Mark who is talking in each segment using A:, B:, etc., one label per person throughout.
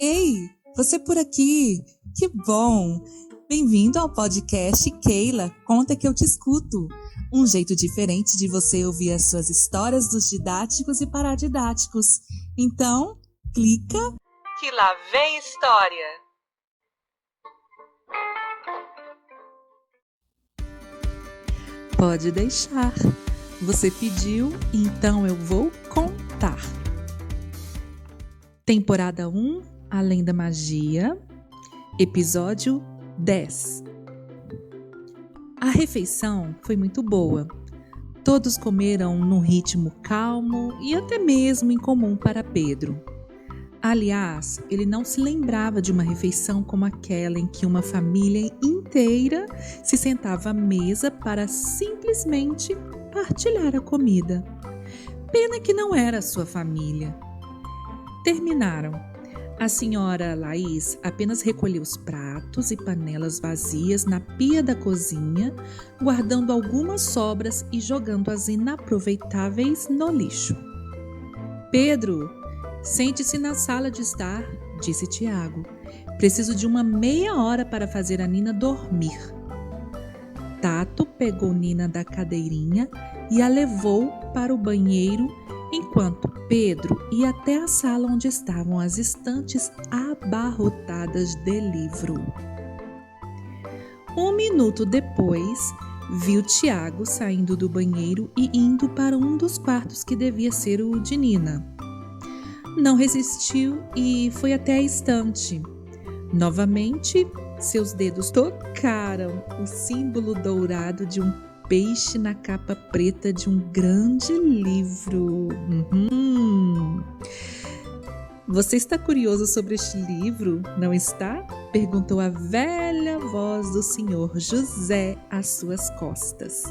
A: Ei, você por aqui? Que bom! Bem-vindo ao podcast Keila, conta que eu te escuto. Um jeito diferente de você ouvir as suas histórias dos didáticos e paradidáticos. Então, clica que lá vem história! Pode deixar. Você pediu, então eu vou contar. Temporada 1, Além da Magia, episódio 10. A refeição foi muito boa. Todos comeram num ritmo calmo e até mesmo incomum para Pedro. Aliás, ele não se lembrava de uma refeição como aquela em que uma família inteira se sentava à mesa para simplesmente partilhar a comida. Pena que não era a sua família. Terminaram. A senhora Laís apenas recolheu os pratos e panelas vazias na pia da cozinha, guardando algumas sobras e jogando as inaproveitáveis no lixo. Pedro, sente-se na sala de estar, disse Tiago. Preciso de uma meia hora para fazer a Nina dormir. Tato pegou Nina da cadeirinha e a levou para o banheiro, enquanto Pedro ia até a sala onde estavam as estantes abarrotadas de livro. Um minuto depois, viu Tiago saindo do banheiro e indo para um dos quartos que devia ser o de Nina. Não resistiu e foi até a estante. Novamente, seus dedos tocaram o símbolo dourado de um peixe na capa preta de um grande livro. Você está curioso sobre este livro, não está? Perguntou a velha voz do senhor José às suas costas.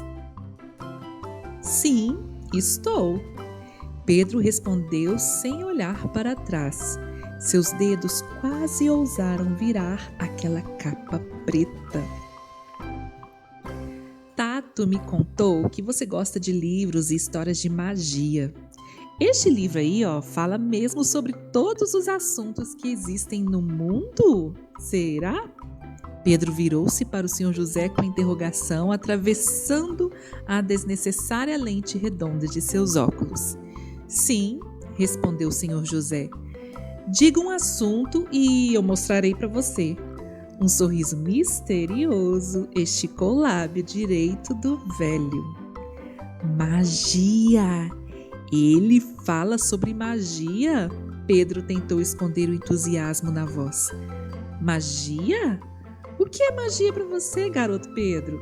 A: Sim, estou. Pedro respondeu sem olhar para trás. Seus dedos quase ousaram virar aquela capa preta. Tato me contou que você gosta de livros e histórias de magia. Este livro aí, fala mesmo sobre todos os assuntos que existem no mundo? Será? Pedro virou-se para o senhor José com interrogação, atravessando a desnecessária lente redonda de seus óculos. Sim, respondeu o senhor José. Diga um assunto e eu mostrarei para você. Um sorriso misterioso esticou o lábio direito do velho. Magia! Ele fala sobre magia? Pedro tentou esconder o entusiasmo na voz. Magia? O que é magia para você, garoto Pedro?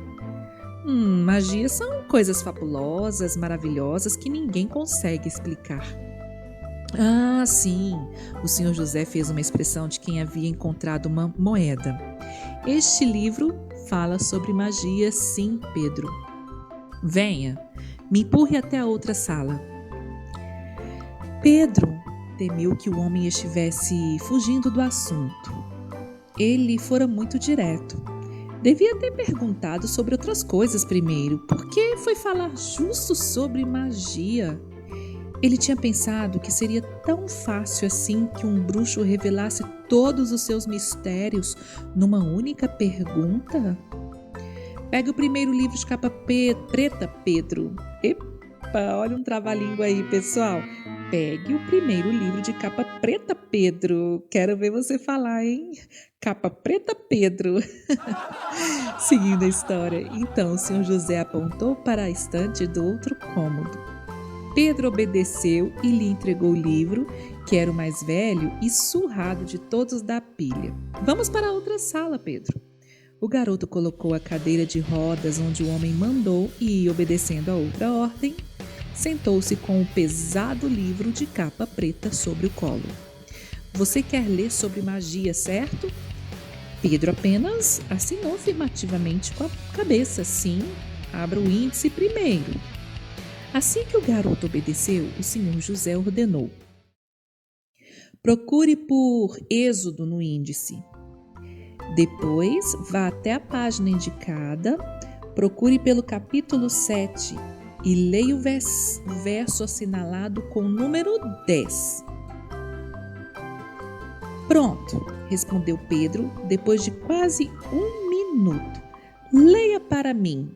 A: Magia são coisas fabulosas, maravilhosas que ninguém consegue explicar. Ah, sim, o senhor José fez uma expressão de quem havia encontrado uma moeda. Este livro fala sobre magia, sim, Pedro. Venha, me empurre até a outra sala. Pedro temeu que o homem estivesse fugindo do assunto. Ele fora muito direto. Devia ter perguntado sobre outras coisas primeiro. Por que foi falar justo sobre magia? Ele tinha pensado que seria tão fácil assim que um bruxo revelasse todos os seus mistérios numa única pergunta? Pegue o primeiro livro de capa preta, Pedro. Epa, olha um trava-língua aí, pessoal. Pegue o primeiro livro de capa preta, Pedro. Quero ver você falar, hein? Capa preta, Pedro. Seguindo a história, então o senhor José apontou para a estante do outro cômodo. Pedro obedeceu e lhe entregou o livro, que era o mais velho e surrado de todos da pilha. Vamos para a outra sala, Pedro. O garoto colocou a cadeira de rodas onde o homem mandou e, obedecendo a outra ordem, sentou-se com o pesado livro de capa preta sobre o colo. Você quer ler sobre magia, certo? Pedro apenas assinou afirmativamente com a cabeça. Sim, abra o índice primeiro. Assim que o garoto obedeceu, o senhor José ordenou. Procure por Êxodo no índice. Depois, vá até a página indicada, procure pelo capítulo 7 e leia o verso assinalado com o número 10. Pronto, respondeu Pedro, depois de quase 1 minuto. Leia para mim.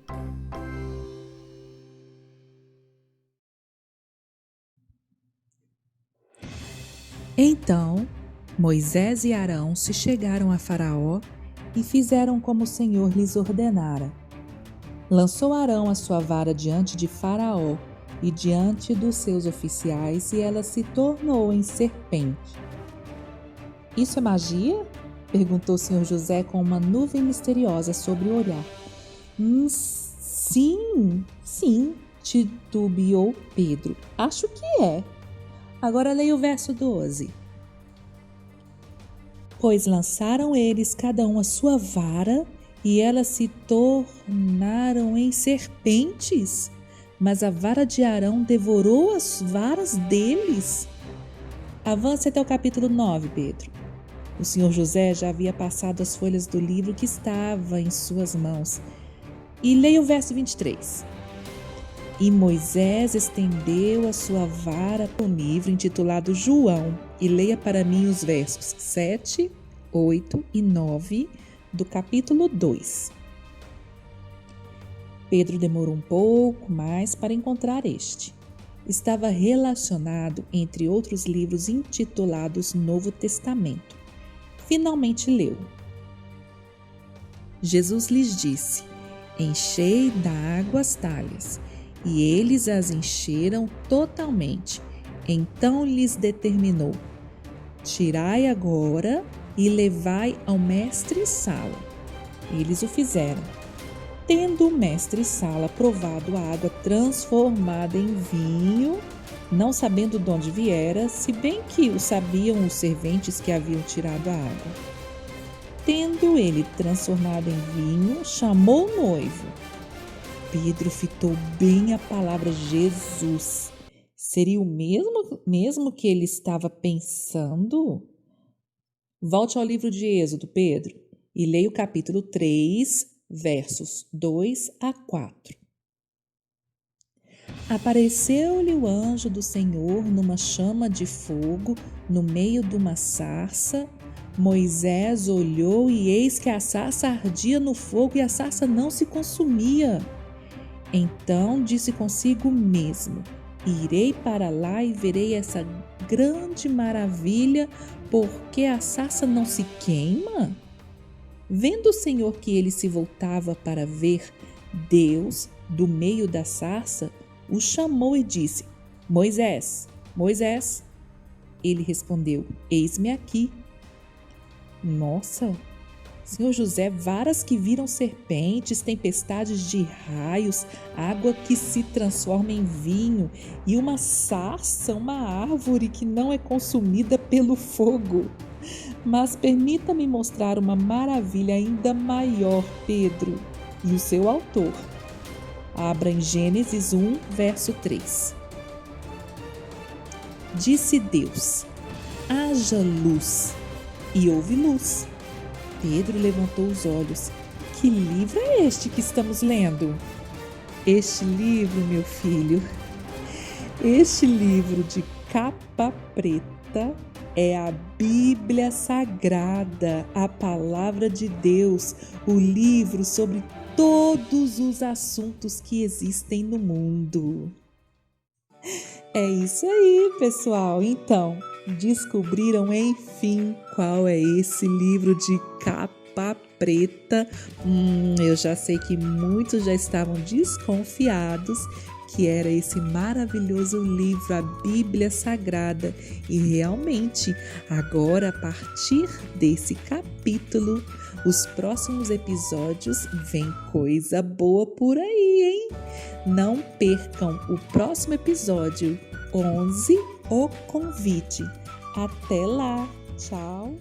A: Então, Moisés e Arão se chegaram a Faraó e fizeram como o Senhor lhes ordenara. Lançou Arão a sua vara diante de Faraó e diante dos seus oficiais, e ela se tornou em serpente. Isso é magia? Perguntou o Senhor José com uma nuvem misteriosa sobre o olhar. Sim, titubeou Pedro. Acho que é. Agora leia o verso 12. Pois lançaram eles cada um a sua vara, e elas se tornaram em serpentes, mas a vara de Arão devorou as varas deles. Avance até o capítulo 9, Pedro. O senhor José já havia passado as folhas do livro que estava em suas mãos. E leia o verso 23. E Moisés estendeu a sua vara para um livro intitulado João, e leia para mim os versos 7, 8 e 9 do capítulo 2. Pedro demorou um pouco mais para encontrar este. Estava relacionado entre outros livros intitulados Novo Testamento. Finalmente leu. Jesus lhes disse: enchei d'água as talhas. E eles as encheram totalmente. Então lhes determinou: tirai agora e levai ao mestre-sala. Eles o fizeram. Tendo o mestre-sala provado a água transformada em vinho, não sabendo de onde viera, se bem que o sabiam os serventes que haviam tirado a água. Tendo ele transformado em vinho, chamou o noivo. Pedro fitou bem a palavra Jesus. Seria o mesmo que ele estava pensando? Volte ao livro de Êxodo, Pedro, e leia o capítulo 3, versos 2 a 4. Apareceu-lhe o anjo do Senhor numa chama de fogo, no meio de uma sarça. Moisés olhou e eis que a sarça ardia no fogo e a sarça não se consumia. Então disse consigo mesmo: irei para lá e verei essa grande maravilha, porque a sarça não se queima? Vendo o Senhor que ele se voltava para ver, Deus, do meio da sarça, o chamou e disse: Moisés, Moisés. Ele respondeu: eis-me aqui. Nossa! Senhor José, varas que viram serpentes, tempestades de raios, água que se transforma em vinho e uma sarça, uma árvore que não é consumida pelo fogo. Mas permita-me mostrar uma maravilha ainda maior, Pedro, e o seu autor. Abra em Gênesis 1, verso 3. Disse Deus: haja luz, e houve luz. Pedro levantou os olhos. Que livro é este que estamos lendo? Este livro, meu filho, este livro de capa preta é a Bíblia Sagrada, a Palavra de Deus, o livro sobre todos os assuntos que existem no mundo. É isso aí, pessoal. Então, descobriram enfim qual é esse livro de capa preta? Eu já sei que muitos já estavam desconfiados que era esse maravilhoso livro, a Bíblia Sagrada. E realmente, agora, a partir desse capítulo, os próximos episódios vem coisa boa por aí, hein? Não percam o próximo episódio, 11, O Convite. Até lá! Tchau!